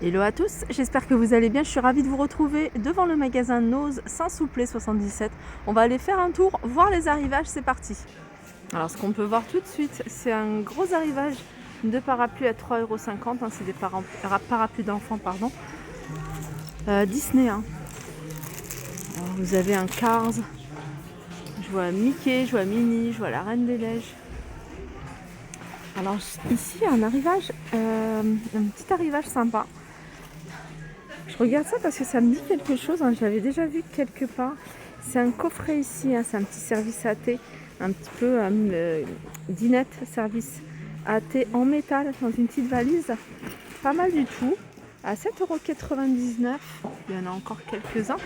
Hello à tous, j'espère que vous allez bien. Je suis ravie de vous retrouver devant le magasin Nose Saint-Souplet 77. On va aller faire un tour, voir les arrivages, c'est parti. Alors ce qu'on peut voir tout de suite, c'est un gros arrivage de parapluies à 3,50 €. C'est des parapluies d'enfants, pardon. Disney. Alors, vous avez un Cars, je vois Mickey, je vois Minnie, je vois la Reine des Neiges. Alors ici un arrivage, un petit arrivage sympa. Je regarde ça parce que ça me dit quelque chose, je l'avais déjà vu quelque part. C'est un coffret ici, c'est un petit service AT, un petit peu dinette service AT en métal dans une petite valise. Pas mal du tout, à 7,99 €. Il y en a encore quelques-uns.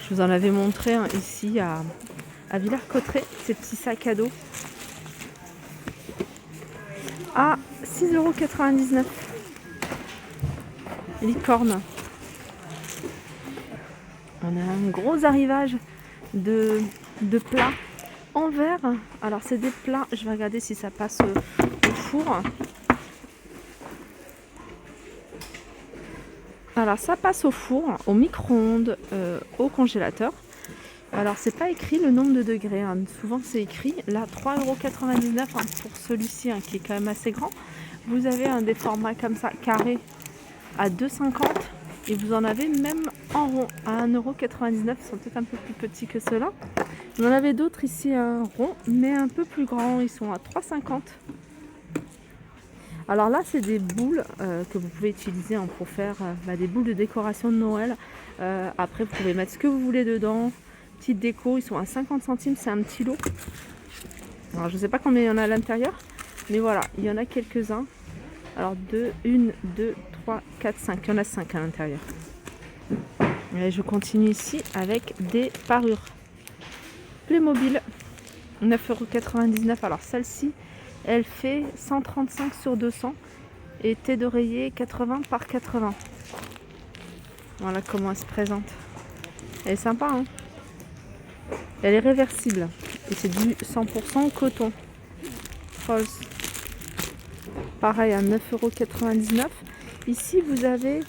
Je vous en avais montré ici à Villers-Cotterêts, ces petits sacs à dos à 6,99 €. Licorne. On a un gros arrivage de plats en verre. Alors c'est des plats, je vais regarder si ça passe au four. Alors ça passe au four, au micro-ondes, au congélateur. Alors c'est pas écrit le nombre de degrés, souvent c'est écrit. Là 3,99 € pour celui-ci qui est quand même assez grand. Vous avez des formats comme ça, carré à 2,50 € et vous en avez même en rond à 1,99 €. Ils sont peut-être un peu plus petits que ceux-là. Vous en avez d'autres ici rond mais un peu plus grands, ils sont à 3,50 €. Alors là c'est des boules que vous pouvez utiliser pour faire des boules de décoration de Noël. Après vous pouvez mettre ce que vous voulez dedans, petite déco, ils sont à 50 centimes, c'est un petit lot. Alors je sais pas combien il y en a à l'intérieur, mais voilà, il y en a quelques-uns. Alors 1, 2, 3, 4, 5. Il y en a 5 à l'intérieur. Et je continue ici avec des parures. Playmobil, 9,99 €. Alors celle-ci, elle fait 135 sur 200 et thé d'oreiller 80 par 80. Voilà comment elle se présente. Elle est sympa, Elle est réversible et c'est du 100% coton. Rose. Pareil à 9,99 €. Ici vous avez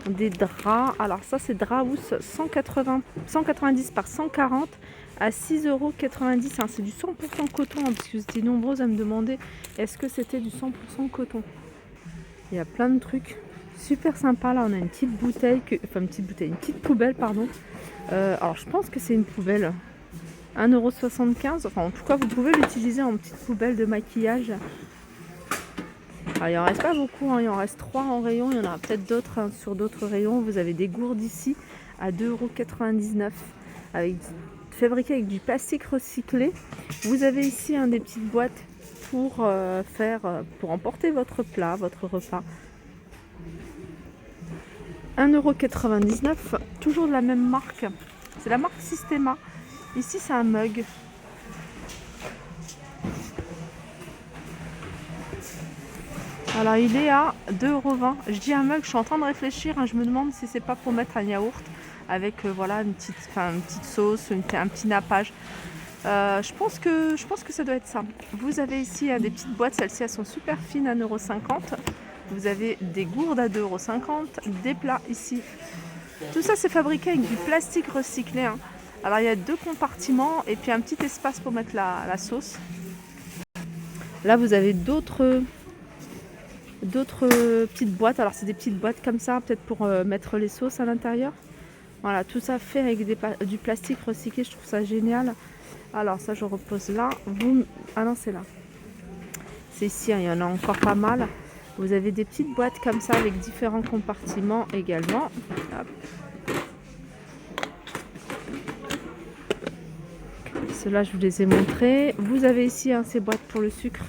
des draps. Alors ça c'est Drahouse 190 par 140 à 6,90 €. C'est du 100% coton, parce que j'étais nombreuses à me demander est-ce que c'était du 100% coton. Il y a plein de trucs super sympas. Là on a une petite bouteille, une petite poubelle pardon. Alors je pense que c'est une poubelle. 1,75 €. Enfin en tout cas vous pouvez l'utiliser en petite poubelle de maquillage. Alors, il en reste pas beaucoup, il en reste 3 en rayon, il y en aura peut-être d'autres sur d'autres rayons. Vous avez des gourdes ici à 2,99 €, fabriquées avec du plastique recyclé. Vous avez ici des petites boîtes pour emporter votre plat, votre repas. 1,99 €, toujours de la même marque. C'est la marque Systema. Ici c'est un mug. Alors il est à 2,20 €. Je dis un mug, je suis en train de réfléchir, je me demande si c'est pas pour mettre un yaourt avec une petite sauce, un petit nappage. Je pense que ça doit être ça. Vous avez ici des petites boîtes, celles-ci elles sont super fines à 1,50 €. Vous avez des gourdes à 2,50 €, des plats ici. Tout ça c'est fabriqué avec du plastique recyclé. Alors il y a 2 compartiments et puis un petit espace pour mettre la sauce. Là vous avez d'autres petites boîtes. Alors c'est des petites boîtes comme ça, peut-être pour mettre les sauces à l'intérieur. Voilà, tout ça fait avec du plastique recyclé, je trouve ça génial. Alors ça je repose là. Ah non c'est là. C'est ici, il y en a encore pas mal. Vous avez des petites boîtes comme ça avec différents compartiments également. Hop. Ceux-là je vous les ai montrés. Vous avez ici ces boîtes pour le sucre.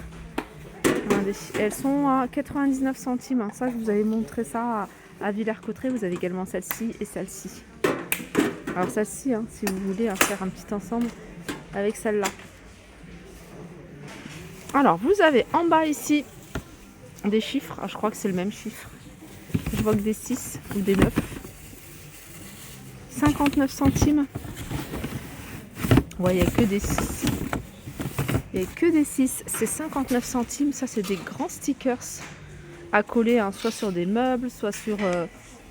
Elles sont à 99 centimes. Ça, je vous avais montré ça à Villers-Cotterêts. Vous avez également celle-ci et celle-ci. Alors celle-ci, si vous voulez faire un petit ensemble avec celle-là. Alors, vous avez en bas ici des chiffres. Je crois que c'est le même chiffre. Je vois que des 6 ou des 9. 59 centimes. Ouais, il n'y a que des 6. Il n'y a que des 6, c'est 59 centimes. Ça, c'est des grands stickers. à coller, hein, soit sur des meubles, soit sur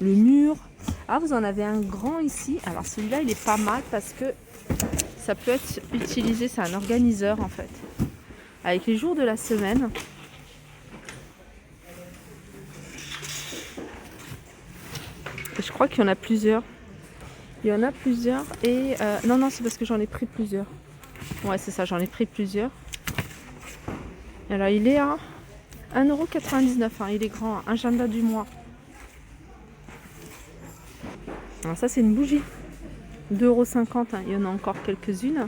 le mur. Ah, vous en avez un grand ici. Alors celui-là, il est pas mal parce que ça peut être utilisé, c'est un organiseur en fait. Avec les jours de la semaine. Et je crois qu'il y en a plusieurs. Il y en a plusieurs et... non, c'est parce que j'en ai pris plusieurs. Ouais, c'est ça, j'en ai pris plusieurs. Et alors, il est à 1,99 €. Hein, il est grand, un agenda du mois. Alors ça, c'est une bougie. 2,50 €. Hein, il y en a encore quelques-unes.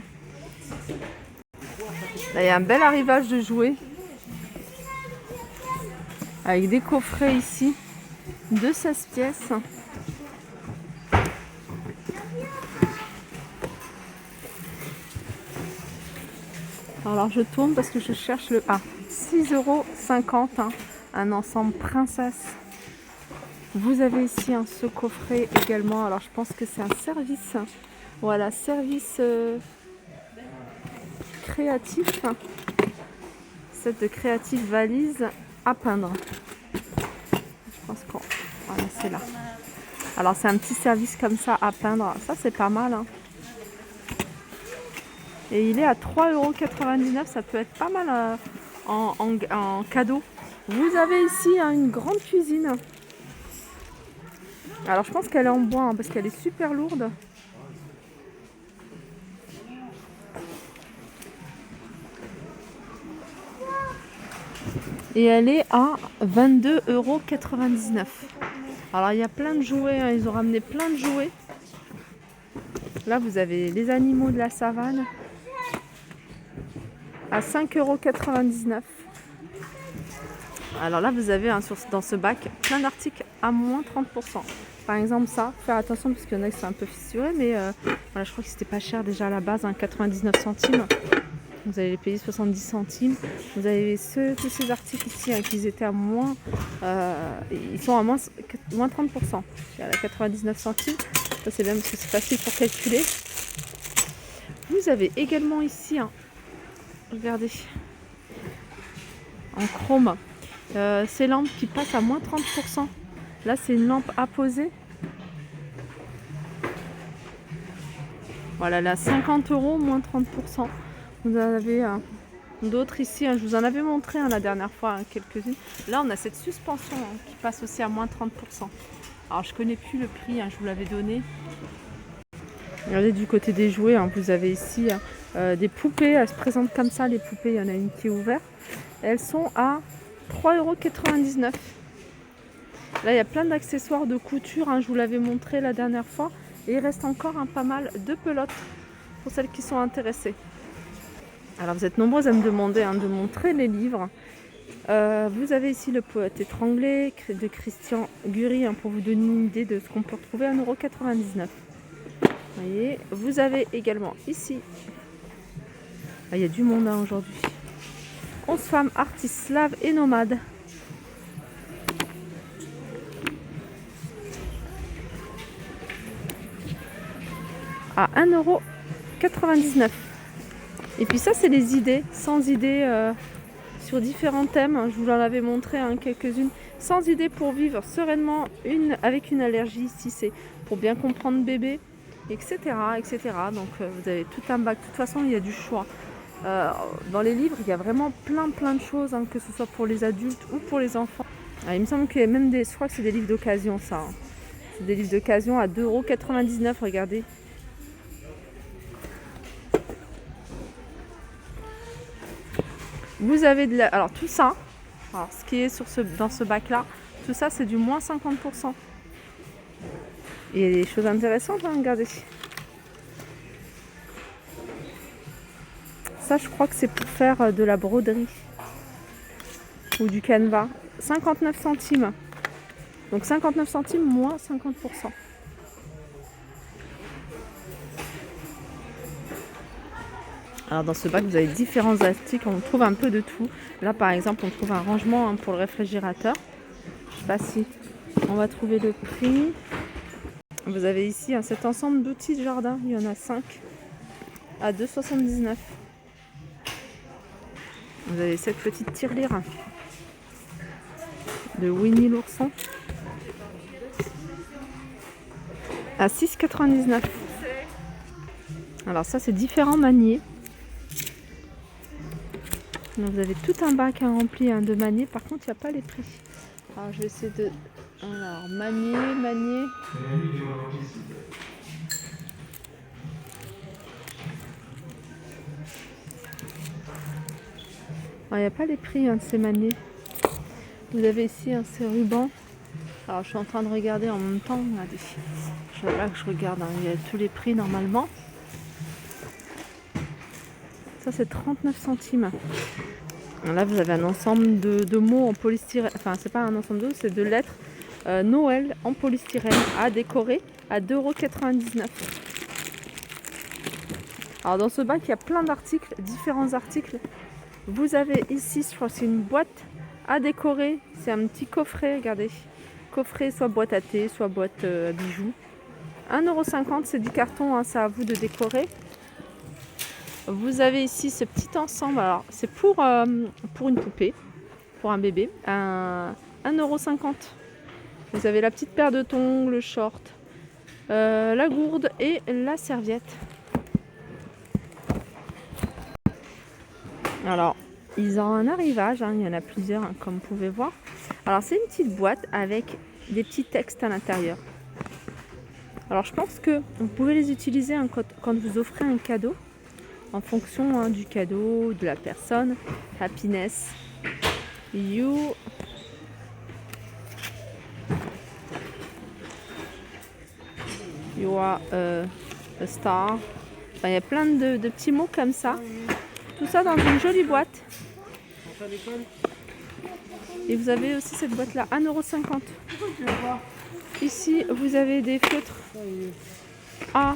Là, il y a un bel arrivage de jouets. Avec des coffrets ici. De 16 pièces. Alors je tourne parce que je cherche le A. 6,50 €, hein, un ensemble princesse. Vous avez ici ce coffret également. Alors je pense que c'est un service. Voilà, service créatif. Set de créatif valise à peindre. Je pense qu'on... Voilà, c'est là. Alors c'est un petit service comme ça à peindre. Ça c'est pas mal. Hein. Et il est à 3,99 €. Ça peut être pas mal en cadeau. Vous avez ici une grande cuisine. Alors je pense qu'elle est en bois parce qu'elle est super lourde. Et elle est à 22,99 €. Alors il y a plein de jouets, hein, ils ont ramené plein de jouets. Là vous avez les animaux de la savane à 5,99 €. Alors là vous avez dans ce bac plein d'articles à moins 30%. Par exemple ça, faire attention parce qu'il y en a qui sont un peu fissurés, mais voilà, je crois que c'était pas cher déjà à la base, hein, 99 centimes. Vous allez les payer 70 centimes. Vous avez tous ces articles ici, hein, qui étaient à moins... ils sont à moins 30%. À la 99 centimes. Ça c'est bien parce que c'est facile pour calculer. Vous avez également ici, hein, regardez, en chrome, ces lampes qui passent à moins 30%. Là c'est une lampe à poser. Voilà, là 50 €, moins 30%. Vous en avez d'autres ici, hein, je vous en avais montré la dernière fois, hein, quelques-unes. Là on a cette suspension, hein, qui passe aussi à moins 30%. Alors je connais plus le prix, hein, je vous l'avais donné. Regardez du côté des jouets, hein, vous avez ici des poupées, elles se présentent comme ça les poupées, il y en a une qui est ouverte. Elles sont à 3,99 €. Là il y a plein d'accessoires de couture, hein, je vous l'avais montré la dernière fois. Et il reste encore pas mal de pelotes pour celles qui sont intéressées. Alors vous êtes nombreuses à me demander, hein, de montrer les livres. Vous avez ici Le Poète étranglé de Christian Gury, hein, pour vous donner une idée de ce qu'on peut retrouver à 1,99 €. Voyez, vous avez également ici, il y a du monde, hein, aujourd'hui, 11 femmes artistes slaves et nomades. À 1,99 €. Et puis ça c'est les idées, 100 idées sur différents thèmes. Je vous en avais montré, hein, quelques-unes. 100 idées pour vivre sereinement avec une allergie. Ici c'est pour bien comprendre bébé, etc. etc. Donc vous avez tout un bac. De toute façon il y a du choix. Dans les livres il y a vraiment plein de choses, hein, que ce soit pour les adultes ou pour les enfants. Alors, il me semble qu'il y a même je crois que c'est des livres d'occasion ça. Hein. C'est des livres d'occasion à 2,99 €, regardez. Vous avez alors tout ça, alors ce qui est dans ce bac là, tout ça c'est du moins 50%. Et il y a des choses intéressantes, hein, regardez. Ça je crois que c'est pour faire de la broderie ou du canevas. 59 centimes. Donc 59 centimes moins 50%. Alors dans ce bac vous avez différents articles, on trouve un peu de tout. Là par exemple on trouve un rangement, hein, pour le réfrigérateur. Je sais pas si on va trouver le prix. Vous avez ici, hein, cet ensemble d'outils de jardin, il y en a 5 à 2,79 €. Vous avez cette petite tirelire de Winnie l'ourson à 6,99 €. Alors ça, c'est différents maniés. Donc vous avez tout un bac rempli de maniés. Par contre, il n'y a pas les prix. Alors je vais essayer de... Alors, manier. Il n'y a pas les prix de ces maniers. Vous avez ici ces rubans. Alors je suis en train de regarder en même temps. Regardez. Là que je regarde, il y a tous les prix normalement. Ça c'est 39 centimes. Là vous avez un ensemble de mots en polystyrène. Enfin c'est pas un ensemble de mots, c'est de lettres Noël en polystyrène à décorer à 2,99 €. Alors dans ce bac il y a plein d'articles, différents articles. Vous avez ici, je crois que c'est une boîte à décorer. C'est un petit coffret, regardez. Coffret, soit boîte à thé, soit boîte à bijoux. 1,50 €, c'est du carton, c'est à vous de décorer. Vous avez ici ce petit ensemble. Alors, c'est pour une poupée, pour un bébé. 1,50 €. Vous avez la petite paire de tongs, le short, la gourde et la serviette. Alors, ils ont un arrivage, il y en a plusieurs, comme vous pouvez voir. Alors, c'est une petite boîte avec des petits textes à l'intérieur. Alors, je pense que vous pouvez les utiliser quand vous offrez un cadeau, en fonction du cadeau, de la personne. Happiness, you are a star. Enfin, il y a plein de petits mots comme ça. Tout ça dans une jolie boîte. Et vous avez aussi cette boîte là, 1,50 €. Ici, vous avez des feutres à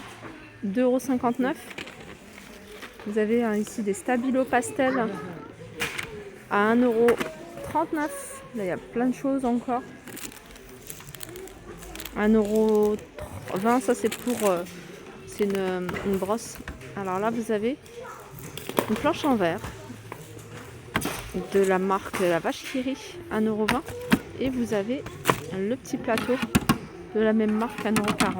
2,59 €. Vous avez ici des stabilo pastel à 1,39 €. Là, il y a plein de choses encore. 1,20 €, ça c'est pour... c'est une brosse. Alors là, vous avez une planche en verre de la marque La Vache qui rit, 1,20 €. Et vous avez le petit plateau de la même marque, 1,40 €.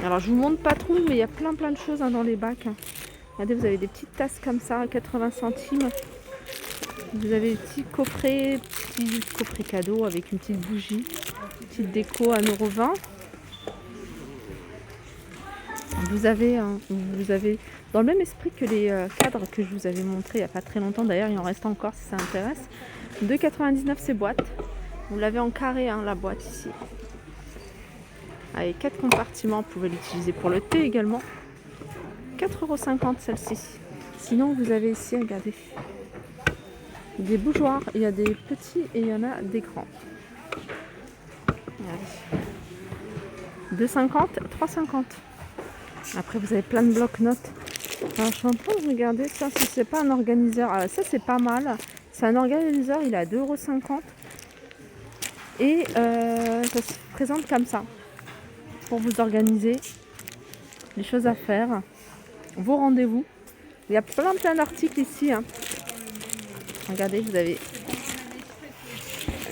Alors je vous montre pas trop, mais il y a plein de choses dans les bacs. Regardez, vous avez des petites tasses comme ça à 80 centimes. Vous avez des petits coffrets cadeau avec une petite bougie, petite déco à 1,20 €. Vous avez dans le même esprit que les cadres que je vous avais montré il n'y a pas très longtemps, d'ailleurs il en reste encore si ça intéresse, 2,99 € ces boîtes. Vous l'avez en carré la boîte ici. Avec 4 compartiments, vous pouvez l'utiliser pour le thé également. 4,50 € celle-ci. Sinon vous avez ici, regardez, des bougeoirs, il y a des petits et il y en a des grands. Regardez. 2,50 €, 3,50 €. Après vous avez plein de blocs-notes. Alors, je suis en train de regarder ça, si c'est pas un organiseur. Alors, ça c'est pas mal. C'est un organiseur, il est à 2,50 €. Et ça se présente comme ça. Pour vous organiser les choses à faire, vos rendez-vous. Il y a plein d'articles ici. Regardez, vous avez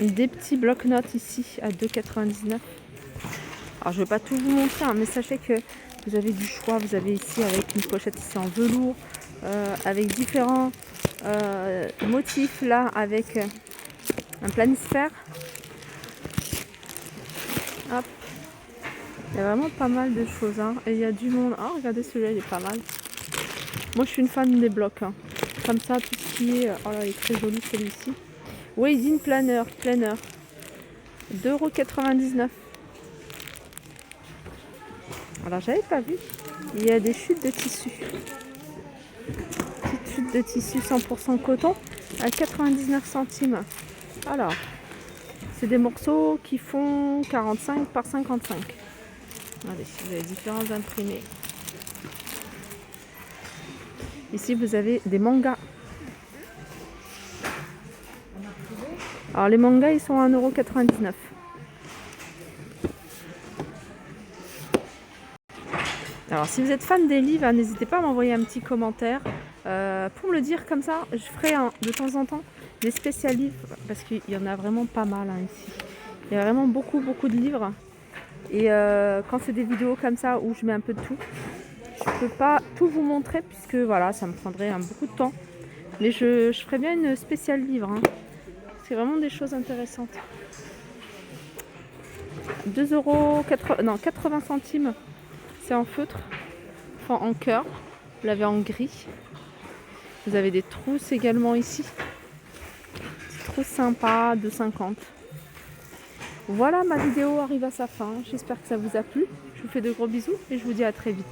des petits blocs-notes ici à 2,99 €. Alors je ne vais pas tout vous montrer, mais sachez que vous avez du choix. Vous avez ici avec une pochette ici en velours, avec différents motifs là, avec un planisphère. Hop. Il y a vraiment pas mal de choses. Et il y a du monde. Ah, regardez celui-là, il est pas mal. Moi, je suis une fan des blocs. Comme ça, tout ce qui est... Oh là, il est très joli celui-ci. Wedding Planner, 2,99 €. Alors, j'avais pas vu. Il y a des chutes de tissu. Petite chute de tissu 100% coton à 99 centimes. Alors, c'est des morceaux qui font 45 par 55. Allez, vous avez différents imprimés. Ici, vous avez des mangas. Alors, les mangas, ils sont à 1,99 €. Alors, si vous êtes fan des livres, n'hésitez pas à m'envoyer un petit commentaire pour me le dire. Comme ça, je ferai de temps en temps des spécial livres, parce qu'il y en a vraiment pas mal hein, ici. Il y a vraiment beaucoup de livres. Et quand c'est des vidéos comme ça où je mets un peu de tout, je peux pas tout vous montrer puisque voilà, ça me prendrait beaucoup de temps. Mais je ferai bien une spéciale livre. Hein. C'est vraiment des choses intéressantes. 2,80 €, non 80 centimes. C'est en feutre, enfin en cœur. Vous l'avez en gris. Vous avez des trousses également ici. Trousse sympa, 2,50 €. Voilà, ma vidéo arrive à sa fin. J'espère que ça vous a plu. Je vous fais de gros bisous et je vous dis à très vite.